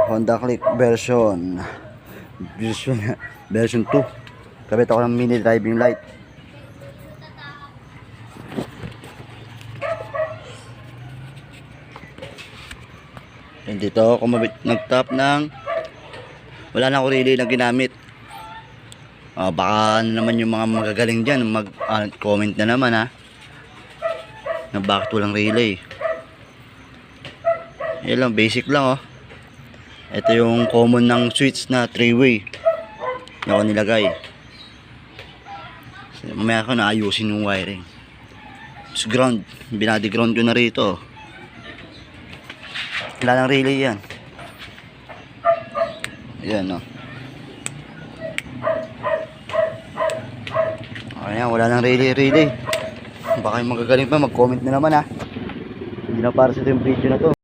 Honda Click version 2. Kabit ako ng mini driving light. And dito ako nag-top ng wala na ako relay na ginamit. Baka naman yung mga magagaling dyan mag-comment na naman ha, na bakit walang relay. Yan lang, basic lang oh. Ito yung common ng switch na 3-way na ako nilagay. Mamaya ko na ayusin yung wiring. Tapos ground, binadi ground ko na rito. Wala ng relay yan. Ayan oh. Ayan, wala ng relay. Baka yung magagaling pa mag-comment na naman ha. Hindi na para sa yung video na to.